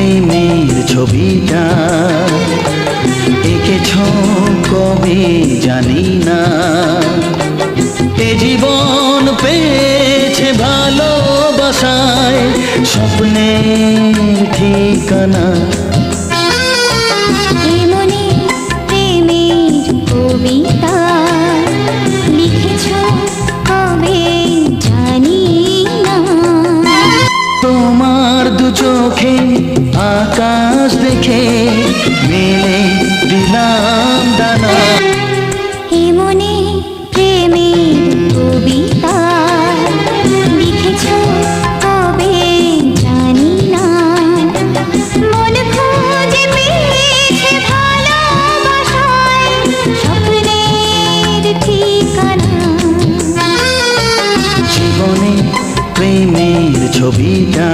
প্রেমের ছবিটা এঁকেছ কবে জানি না। এ জীবন পেয়েছে ভালোবাসায় স্বপ্নের ঠিকানা। এমনি প্রেমের কবিতা লিখেছ কবে জানি না। তোমার দু চোখে আকাশ দেখে মেলে দিলাম দানা। এমনি প্রেমের কবিতা লিখেছ কবে জানি না। মন খুঁজে পেয়েছে ভালোবাসায় স্বপ্নের ঠিকানা। জীবনে প্রেমের ছবিটা